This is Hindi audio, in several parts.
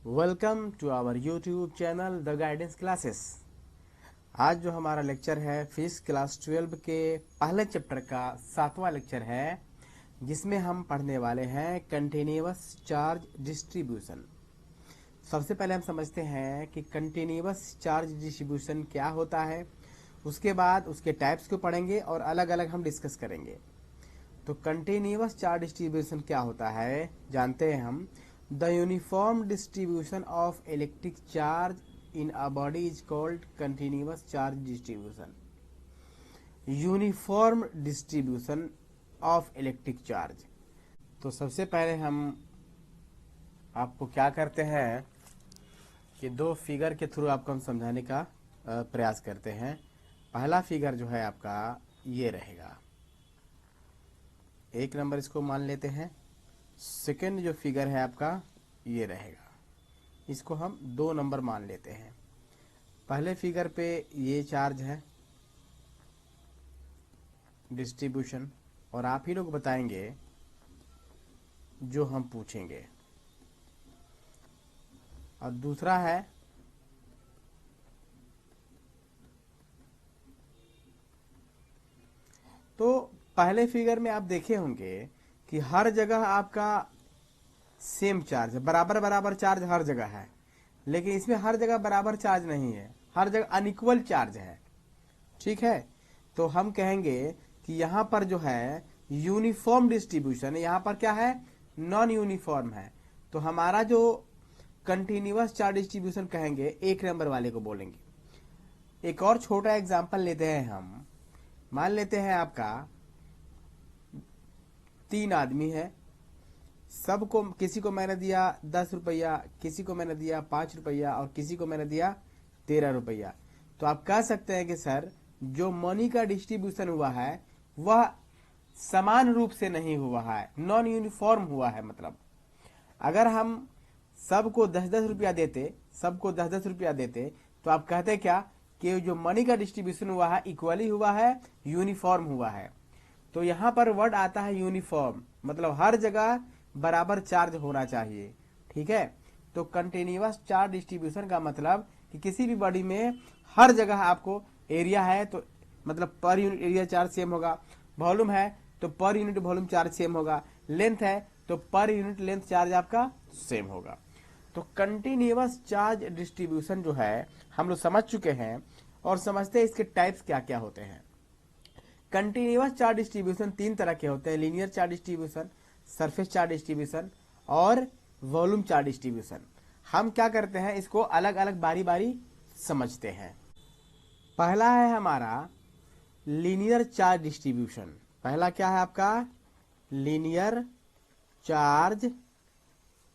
Welcome to our YouTube channel the guidance classes. आज जो हमारा लेक्चर है फिजिक्स क्लास 12 के पहले चैप्टर का 7वां लेक्चर है, जिसमें हम पढ़ने वाले हैं कंटिन्यूअस चार्ज डिस्ट्रीब्यूशन। सबसे पहले हम समझते हैं कि कंटिन्यूअस चार्ज डिस्ट्रीब्यूशन क्या होता है, उसके बाद उसके टाइप्स को पढ़ेंगे और अलग अलग हम डिस्कस करेंगे। तो कंटिन्यूअस चार्ज डिस्ट्रीब्यूशन क्या होता है जानते हैं हम। The uniform distribution of electric charge in a body is called continuous charge distribution. Uniform distribution of electric charge. तो सबसे पहले हम आपको क्या करते हैं कि दो फिगर के थ्रू आपको हम समझाने का प्रयास करते हैं। पहला फिगर जो है आपका ये रहेगा, एक नंबर इसको मान लेते हैं। सेकंड जो फिगर है आपका ये रहेगा, इसको हम 2 नंबर मान लेते हैं। पहले फिगर पे ये चार्ज है डिस्ट्रीब्यूशन, और आप ही लोग बताएंगे जो हम पूछेंगे। और दूसरा है तो पहले फिगर में आप देखे होंगे कि हर जगह आपका सेम चार्ज है, बराबर बराबर चार्ज हर जगह है। लेकिन इसमें हर जगह बराबर चार्ज नहीं है, हर जगह अनइक्वल चार्ज है। ठीक है, तो हम कहेंगे कि यहाँ पर जो है यूनिफॉर्म डिस्ट्रीब्यूशन है, यहाँ पर क्या है नॉन यूनिफॉर्म है। तो हमारा जो कंटिन्यूअस चार्ज डिस्ट्रीब्यूशन कहेंगे, 1 नंबर वाले को बोलेंगे। एक और छोटा एग्जांपल लेते हैं हम। मान लेते हैं आपका 3 आदमी है, सबको किसी को मैंने दिया 10 रुपया, किसी को मैंने दिया 5 रुपया और किसी को मैंने दिया 13 रुपया। तो आप कह सकते हैं कि सर जो मनी का डिस्ट्रीब्यूशन हुआ है वह समान रूप से नहीं हुआ है, नॉन यूनिफॉर्म हुआ है। मतलब अगर हम सबको 10-10 रुपया देते, सबको 10-10 रुपया देते, तो आप कहते क्या कि जो मनी का डिस्ट्रीब्यूशन हुआ है इक्वली हुआ है, यूनिफॉर्म हुआ है। तो यहां पर वर्ड आता है यूनिफॉर्म, मतलब हर जगह बराबर चार्ज होना चाहिए। ठीक है, तो कंटिन्यूअस चार्ज डिस्ट्रीब्यूशन का मतलब कि किसी भी बॉडी में हर जगह आपको एरिया है तो मतलब per unit area charge same होगा, वॉल्यूम है तो per unit volume charge same होगा, लेंथ है तो पर यूनिट लेंथ चार्ज आपका सेम होगा। तो कंटिन्यूअस चार्ज डिस्ट्रीब्यूशन जो है हम लोग समझ चुके हैं, और समझते हैं इसके टाइप्स क्या क्या होते हैं। कंटिन्यूअस चार्ज डिस्ट्रीब्यूशन 3 तरह के होते हैं, linear charge distribution, surface charge distribution और वॉल्यूम चार्ज डिस्ट्रीब्यूशन। हम क्या करते हैं, इसको अलग अलग बारी बारी समझते हैं। पहला है हमारा लीनियर चार्ज डिस्ट्रीब्यूशन। पहला क्या है आपका लीनियर चार्ज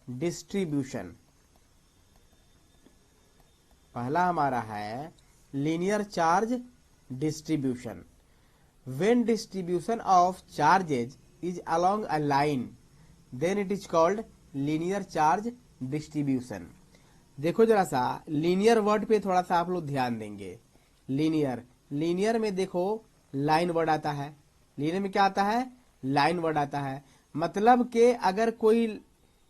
डिस्ट्रीब्यूशन। पहला हमारा है linear charge distribution. When distribution of charges is along a line, then it is called linear charge distribution. देखो जरा सा लीनियर वर्ड पे थोड़ा सा आप लोग ध्यान देंगे। लीनियर, लीनियर में देखो लाइन वर्ड आता है। लीनियर में क्या आता है, लाइन वर्ड आता है। मतलब कि अगर कोई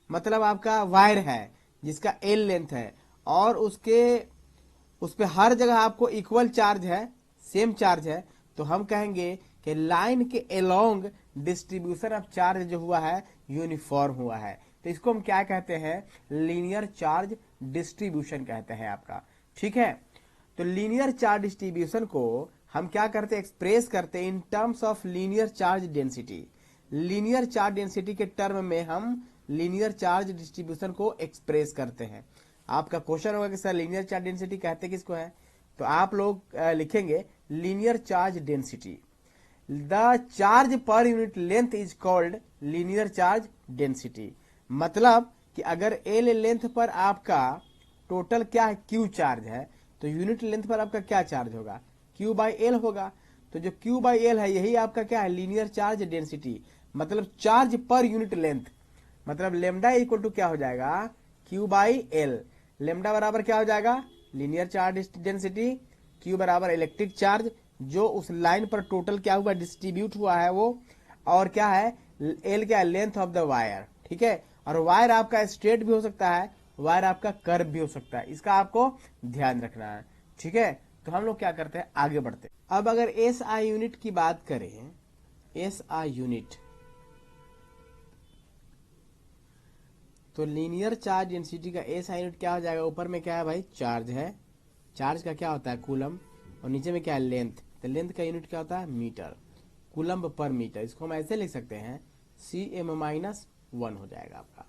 मतलब आपका वायर है जिसका एल लेंथ है और उस पे हर जगह आपको इक्वल चार्ज है, सेम चार्ज है, तो हम कहेंगे कि लाइन के अलोंग डिस्ट्रीब्यूशन ऑफ चार्ज जो हुआ है यूनिफॉर्म हुआ है। तो इसको हम क्या कहते हैं, लीनियर चार्ज डिस्ट्रीब्यूशन कहते हैं आपका। ठीक है, तो लीनियर चार्ज डिस्ट्रीब्यूशन को हम क्या करते हैं, एक्सप्रेस करते हैं in terms of linear charge density. Linear charge density के टर्म में हम लीनियर चार्ज डिस्ट्रीब्यूशन को एक्सप्रेस करते हैं। आपका क्वेश्चन होगा कि सर लीनियर चार्ज डेंसिटी कहते किसको है, तो आप लोग लिखेंगे linear charge density. The charge per unit length is called linear charge density. मतलब कि अगर एल लेंथ पर आपका टोटल क्या है, क्यू चार्ज है, तो यूनिट लेंथ पर आपका क्या चार्ज होगा, क्यू बाई एल होगा। तो जो क्यू बाई एल है यही आपका क्या है, लीनियर चार्ज डेंसिटी। मतलब चार्ज पर यूनिट लेंथ, मतलब लेमडा इक्वल टू क्या हो जाएगा, क्यू बाई एल। लेमडा बराबर क्या हो जाएगा, लीनियर चार्ज डेंसिटी, क्यू बराबर इलेक्ट्रिक चार्ज जो उस लाइन पर टोटल क्या हुआ डिस्ट्रीब्यूट हुआ है वो, और क्या है एल क्या है, लेंथ ऑफ द वायर। ठीक है, और वायर आपका स्ट्रेट भी हो सकता है वायर आपका कर्व भी हो सकता है, इसका आपको ध्यान रखना है। ठीक है, तो हम लोग क्या करते हैं, आगे बढ़ते हैं। अब अगर एस आई यूनिट की बात करें, एस आई यूनिट, तो लीनियर चार्ज डेंसिटी का एस आई यूनिट क्या हो जाएगा, ऊपर में क्या है भाई, चार्ज है, चार्ज का क्या होता है कूलम, और नीचे में क्या है लेंथ, तो लेंथ का यूनिट क्या होता है मीटर, कूलम पर मीटर। इसको हम ऐसे लिख सकते हैं Cm-1 हो जाएगा आपका।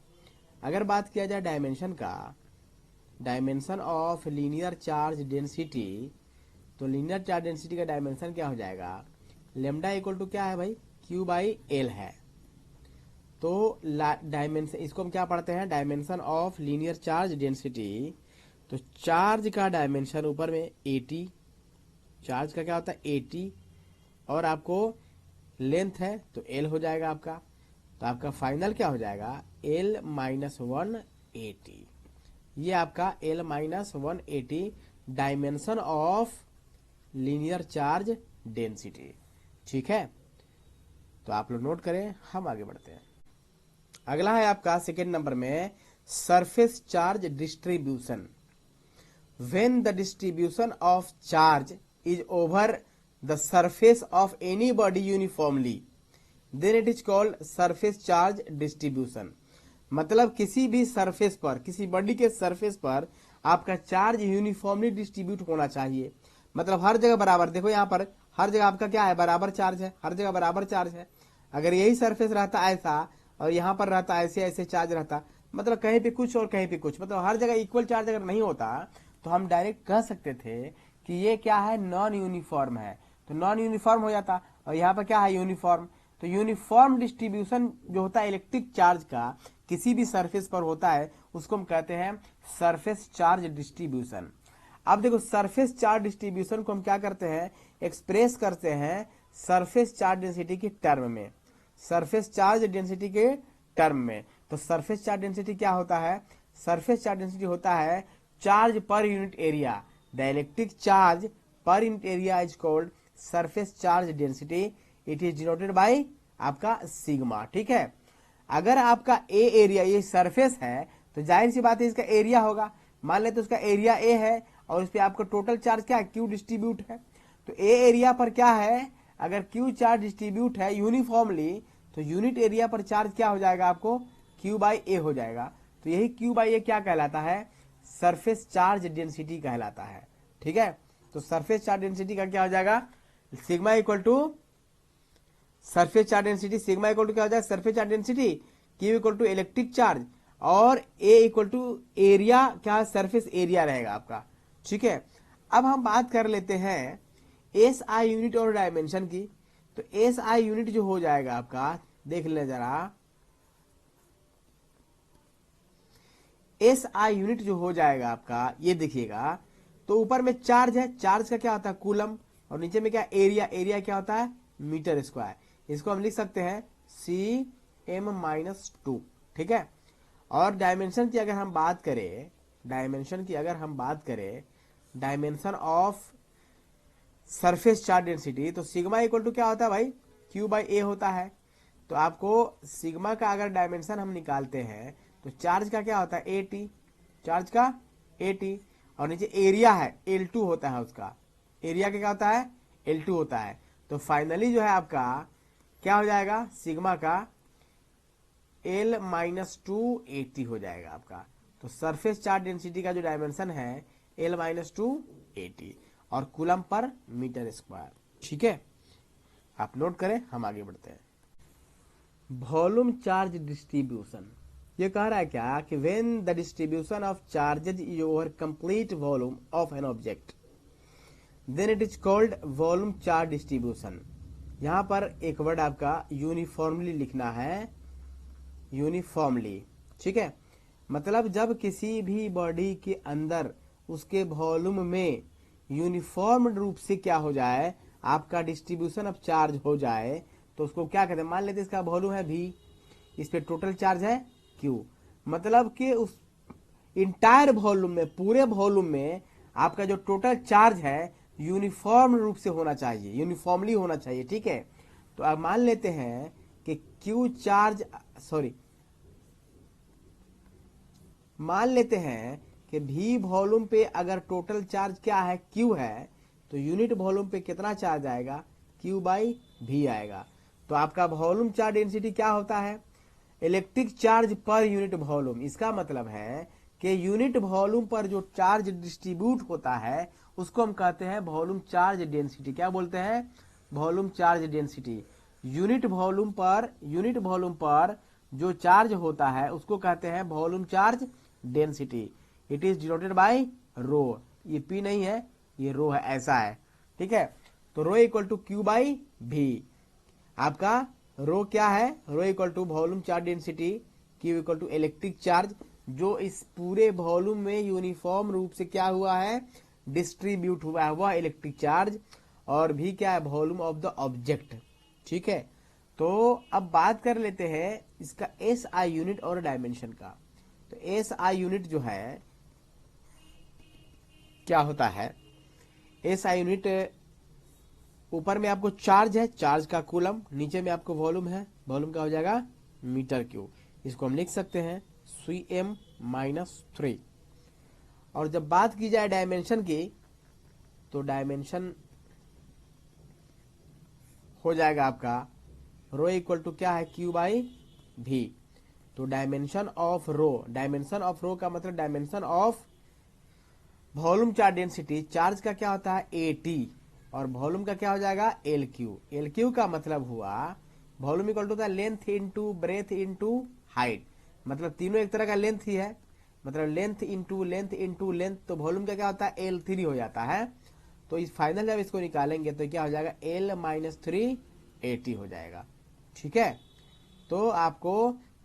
अगर बात किया जाए डायमेंशन का, dimension of linear charge density, तो लीनियर चार्ज डेंसिटी का डायमेंशन क्या हो जाएगा, लेमडा इक्वल टू क्या है भाई, Q/L है। तो डायमेंशन, इसको हम क्या पढ़ते हैं, dimension of linear charge density, तो चार्ज का डायमेंशन ऊपर में 80, चार्ज का क्या होता है 80, और आपको लेंथ है तो L हो जाएगा आपका। तो आपका फाइनल क्या हो जाएगा, L-180, ये आपका L-180 dimension of linear charge density. ठीक है, तो आप लोग नोट करें, हम आगे बढ़ते हैं। अगला है आपका सेकेंड नंबर में surface charge distribution. When the distribution of charge is over the surface of any body uniformly, then it is called surface charge distribution। मतलब किसी भी सरफेस पर, किसी बॉडी के सरफेस पर आपका चार्ज यूनिफॉर्मली डिस्ट्रीब्यूट होना चाहिए, मतलब हर जगह बराबर। देखो यहाँ पर हर जगह आपका क्या है, बराबर चार्ज है, हर जगह बराबर चार्ज है। अगर यही सरफेस रहता ऐसा और यहाँ पर रहता ऐसे ऐसे चार्ज रहता, मतलब कहीं पे कुछ और कहीं पे कुछ, मतलब हर जगह इक्वल चार्ज अगर नहीं होता, तो हम डायरेक्ट कह सकते थे कि ये क्या है, नॉन यूनिफॉर्म है, तो नॉन यूनिफॉर्म हो जाता। और यहाँ पर क्या है, यूनिफॉर्म। तो यूनिफॉर्म डिस्ट्रीब्यूशन जो होता है इलेक्ट्रिक चार्ज का किसी भी सरफेस पर होता है, उसको हम कहते हैं सरफेस चार्ज डिस्ट्रीब्यूशन। अब देखो सरफेस चार्ज डिस्ट्रीब्यूशन को हम क्या करते हैं, एक्सप्रेस करते हैं सरफेस चार्ज डेंसिटी के टर्म में, सरफेस चार्ज डेंसिटी के टर्म में। तो सरफेस चार्ज डेंसिटी क्या होता है, सरफेस चार्ज डेंसिटी होता है charge per unit area, the electric charge per unit area is called surface charge density, it is denoted bye आपका सिग्मा। ठीक है, अगर आपका ए एरिया, ये सरफेस है, तो जाहिर सी बात है इसका एरिया होगा। मान लेते उसका एरिया ए है और इस पे आपका टोटल चार्ज क्या है, क्यू डिस्ट्रीब्यूट है। तो ए एरिया पर क्या है, अगर क्यू चार्ज डिस्ट्रीब्यूट है यूनिफॉर्मली, तो यूनिट एरिया पर चार्ज क्या हो जाएगा आपको, Q/A हो जाएगा। तो यही Q/A क्या कहलाता है, सरफेस चार्ज डेंसिटी कहलाता है। ठीक है, तो सरफेस चार्ज डेंसिटी का क्या हो जाएगा, sigma equal to surface charge density, sigma equal to क्या हो जाएगा, surface charge density, Q equal to electric charge, और A इक्वल टू एरिया, क्या सरफेस एरिया रहेगा आपका। ठीक है, अब हम बात कर लेते हैं एस आई यूनिट और डायमेंशन की। तो एस आई यूनिट जो हो जाएगा आपका, देख ले जरा, एस आई यूनिट जो हो जाएगा आपका, ये देखिएगा, तो ऊपर में चार्ज है, चार्ज का क्या होता है कूलम, और नीचे में क्या एरिया, एरिया क्या होता है मीटर स्क्वायर। इसको हम लिख सकते हैं Cm-2। ठीक है, और डायमेंशन की अगर हम बात करें, डायमेंशन की अगर हम बात करें, dimension of surface charge density, तो सिग्मा इक्वल टू क्या होता है भाई, Q/A होता है। तो आपको सिग्मा का अगर डायमेंशन हम निकालते हैं, तो चार्ज का क्या होता है 80, चार्ज का 80, और नीचे एरिया है L2 होता है, उसका एरिया का क्या होता है L2 होता है। तो फाइनली जो है आपका क्या हो जाएगा, सिग्मा का L-280 हो जाएगा आपका। तो सरफेस चार्ज डेंसिटी का जो डायमेंशन है L-280, और कूलम पर मीटर स्क्वायर। ठीक है, आप नोट करें, हम आगे बढ़ते हैं। वॉल्यूम चार्ज डिस्ट्रीब्यूशन, ये कह रहा है क्या कि when the distribution of charges is over complete volume of an object, then it is called volume charge distribution. यहां पर एक वर्ड आपका यूनिफॉर्मली लिखना है, यूनिफॉर्मली। ठीक है, मतलब जब किसी भी बॉडी के अंदर उसके वॉल्यूम में यूनिफॉर्म रूप से क्या हो जाए, आपका डिस्ट्रीब्यूशन ऑफ चार्ज हो जाए, तो उसको क्या कहते हैं, मान लेते हैं इसका वॉल्यूम है V, इस पे टोटल चार्ज है Q, मतलब कि उस इंटायर वॉल्यूम में, पूरे वॉल्यूम में आपका जो टोटल चार्ज है यूनिफॉर्म रूप से होना चाहिए, यूनिफॉर्मली होना चाहिए। ठीक है, तो अब मान लेते हैं कि Q चार्ज, सॉरी, मान लेते हैं कि v वॉल्यूम पे अगर टोटल चार्ज क्या है, q है, तो यूनिट वॉल्यूम पे कितना चार्ज आएगा, q बाई v आएगा। तो आपका वॉल्यूम चार्ज डेंसिटी क्या होता है, electric charge per unit volume. इसका मतलब है कि यूनिट वॉल्यूम पर जो चार्ज डिस्ट्रीब्यूट होता है उसको हम कहते हैं वॉल्यूम चार्ज डेंसिटी। क्या बोलते हैं, volume charge density. Unit volume पर जो चार्ज होता है उसको कहते हैं volume charge density. It is denoted by rho. ये p नहीं है, ये रो है, ऐसा है, ठीक है। तो rho equal to Q by V. आपका रो क्या है, rho equal to volume charge density, Q equal to electric charge जो इस पूरे वॉल्यूम में यूनिफॉर्म रूप से क्या हुआ है, डिस्ट्रीब्यूट हुआ है, वह इलेक्ट्रिक चार्ज। और भी क्या है, वॉल्यूम ऑफ द ऑब्जेक्ट, ठीक है। तो अब बात कर लेते हैं इसका एस आई यूनिट और डायमेंशन का। तो एस आई यूनिट जो है क्या होता है, एस आई यूनिट ऊपर में आपको चार्ज है, चार्ज का कूलम, नीचे में आपको वॉल्यूम है, वॉल्यूम का हो जाएगा मीटर क्यूब। इसको हम लिख सकते हैं Cm-3। और जब बात की जाए डायमेंशन की, तो डायमेंशन हो जाएगा आपका रो इक्वल टू क्या है, क्यू बाई भी। तो डायमेंशन ऑफ रो का मतलब dimension of volume charge density. Charge का क्या होता है AT और वॉल्यूम का क्या हो जाएगा LQ का मतलब हुआ वॉल्यूम इक्वल टू होता है length into breadth into height. मतलब तीनों एक तरह का लेंथ ही है, मतलब length into length into length. तो वॉल्यूम का क्या होता है L3 हो जाता है। तो इस फाइनल जब इसको निकालेंगे तो क्या हो जाएगा L-3 AT हो जाएगा, ठीक है। तो आपको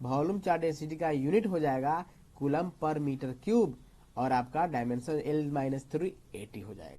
वॉल्यूम चार्ज डेंसिटी का यूनिट हो जाएगा कूलम पर मीटर क्यूब और आपका डायमेंशन L-3 AT हो जाएगा।